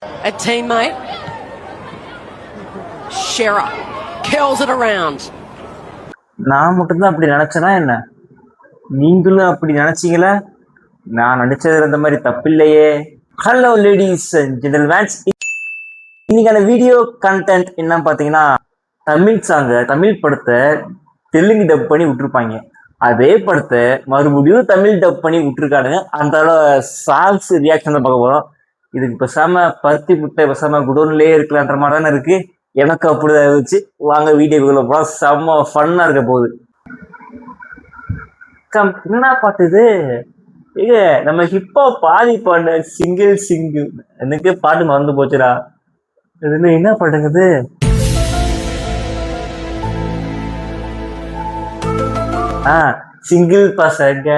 A teammate, Shera, curls it around. நான் மட்டும்தான் அப்படி நினைச்சேனா என்ன? நீங்களும் அப்படி நினைச்சீங்களா? நான் நடிச்சது அந்த மாதிரி தப்பில்லையே. ஹலோ லேடிஸ் அண்ட் ஜென்டில்மேன்ஸ், இன்னைக்கான வீடியோ கண்டென்ட் என்ன பார்த்தீங்கன்னா, தமிழ் சாங்க தமிழ் படத்தை தெலுங்கு டப் பண்ணி விட்டுருப்பாங்க. அதே படத்தை மறுபடியும் தமிழ் டப் பண்ணி விட்டுருக்கானுங்க. அந்த சாங்ஸ் ரியாக்ஷன் தான் பார்க்க போகிறோம். இதுக்கு பேசாம பருத்தி முட்டை பேசாம குடோன்லேயே இருக்கலான்ற மாதிரி தானே இருக்கு. எனக்கு அப்படிதான் இருந்துச்சு. வாங்க வீடியோக்குள்ள போனால் செம்ம ஃபன்னா இருக்க போகுது. என்ன பாட்டு இது? ஏங்க நம்ம ஹிப்ஹாப் பாதி பாடு சிங்கிள் எனக்கு பாட்டு மறந்து போச்சுடா. இது என்ன பாட்டுங்குது? சிங்கிள் பசங்க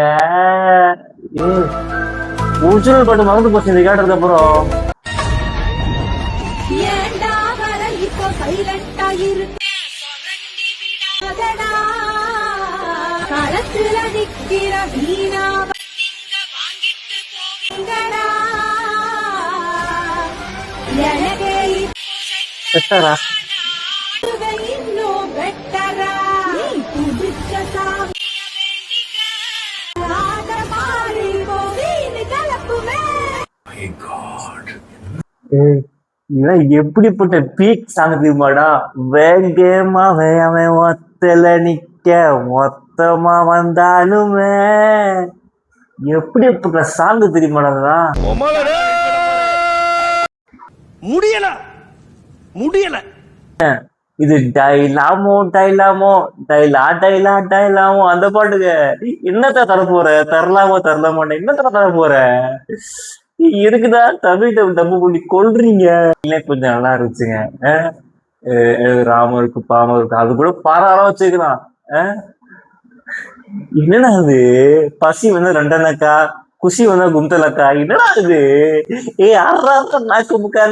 ஒரிஜினல் பாட்டு மறந்து போச்சு இந்த கேட்டதுக்கு அப்புறம். எப்படிப்பட்ட பீக் சாங் தெரியுமாடா? வேகமா அவன் ஒத்தல நிக்க மொத்தமா வந்தாலுமே எப்படிப்பட்ட சாங் தெரியுமாடா? முடியல இது டைலாமோ அந்த பாட்டுக்கு என்னத்த தர போற? தரலாமாட்டேன் என்னத்த தர போற? இருக்குதான் தமிழ் டப்பு பண்ணி கொள்றீங்க. கொஞ்சம் நல்லா இருந்துச்சுங்க. ராமருக்கு பாமருக்கு அது கூட பாராளம் வச்சுக்கலாம். என்னடா அது? பசி வந்தா ரெண்டனக்கா, குஷி வந்தா கும்தலக்கா. என்னடா இது? அறா நாக்கு முக்கா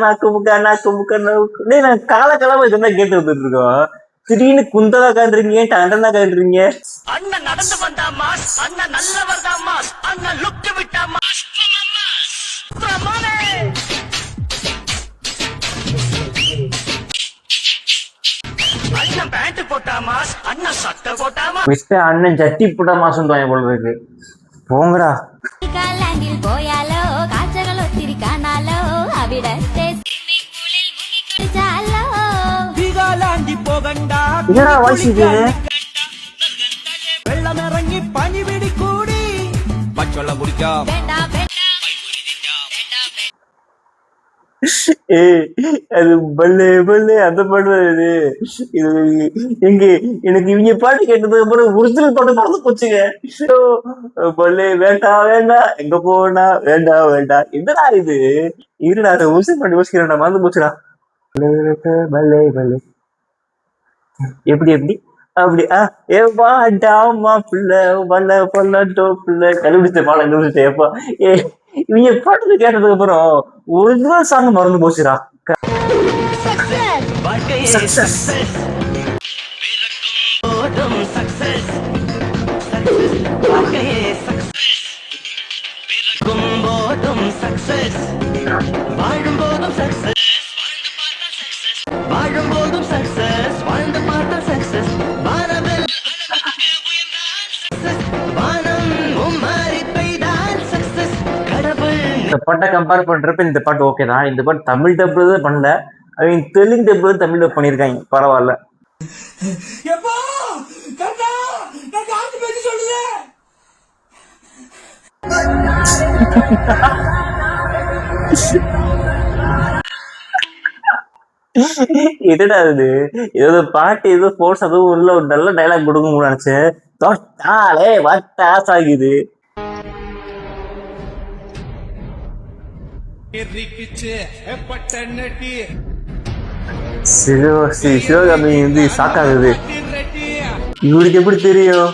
நான் காலக்காலமா இதுதான் கேட்டு வந்துட்டு இருக்கோம். திடீர்னு குந்தலக்கான்றீங்க, டண்டனாக்கான்றீங்க. அண்ணன் நடந்து வந்தா மாஸ், அண்ணன் நல்லவர் தான் மாஸ், அண்ணன் லுக்கு விட்டா மாஸ். அண்ணன் சட்டி போட்டா மாசம் தான் போல இருக்கு. போங்கடா. போயாலோ காய்ச்சல் ஒத்திரிக்கானாலோ அவிடத்தே என்னடா வாசிக்கு? வெள்ளம் இறங்கி பனி வெடி கூடி பச்சொல்ல குடிக்கும். அது பல்லே அந்த பாட்டு இது. எங்க எனக்கு இவங்க பாட்டு கேட்டதுக்கு அப்புறம் ஒரிஜினல் பாட்டு மறந்து போச்சுங்க. பல்லே வேண்டாம் எங்க போனா வேண்டாம் என்னடா இது? இருடா அதை ஒரிஜினல் பாட்டு யோசிக்கிறேன்டா, மறந்து போச்சுடா. பல்லே எப்படி அப்படி ஏமா பிள்ளை பிள்ளை கண்டுபிடிச்ச பாடம் கண்டுபிடிச்சேன். எப்பா இவங்க பாட்டு கேட்டதுக்கு அப்புறம் ஒரிஜினல் சாங் மறந்து போச்சுடா. இந்த பாட்டை கம்பேர் பண்றப்ப இந்த பாட்டு ஓகே தான். இந்த பாட்டு தமிழ் டப் பண்ணல, அவங்க தெலுங்கு டப் தமிழ் டப் பண்ணிருக்காங்க. பரவாயில்ல. என்னடா இது? ஏதோ பாட்டு ஏதோ போர்ஸ் அதுவும் உள்ள ஒரு நல்ல டைலாக் கொடுக்க நினைச்சேன். தொட்டாலே வட்டாஸ் ஆகுது. சிவகாமி வந்து சாக்காகுது. இவருக்கு எப்படி தெரியும்?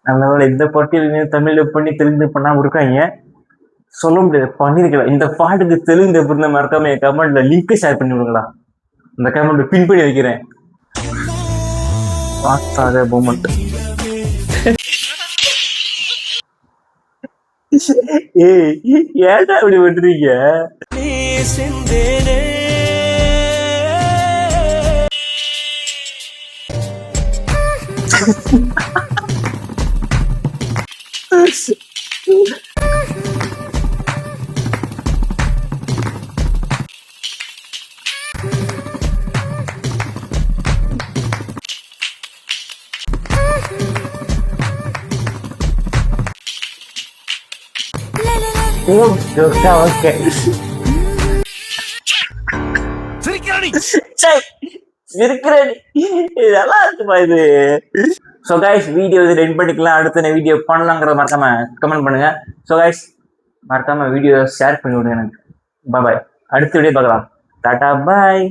நல்ல இந்த பட்டியலுமே தமிழ்ல பண்ணி தெலுங்கு பண்ணாம இருக்காங்க. சொல்ல முடியாது, பண்ணிருக்கலாம். இந்த பாட்டுக்கு தெலுங்கு எப்படி மறக்காம என் கமெண்ட்ல லிங்க் ஷேர் பண்ணி விடுங்களா. இந்த கமெண்ட் பின் பண்ணி வைக்கிறேன். பார்த்தாத மூமெண்ட். ஏய் ஏன்டா அப்படி பண்றீங்க? ஓகே இருக்கிறேன். இதெல்லாம் இருக்குமா இது? ஸோ கைஸ் வீடியோ இது ரெடி பண்ணிக்கலாம். அடுத்த வீடியோ பண்ணலாங்கிறத மறக்காம கமெண்ட் பண்ணுங்க. ஸோ கைஸ் மறக்காம வீடியோ ஷேர் பண்ணி விடுங்க எனக்கு. பாய். அடுத்த வீடியோ பார்க்கலாம். டாடா பாய்.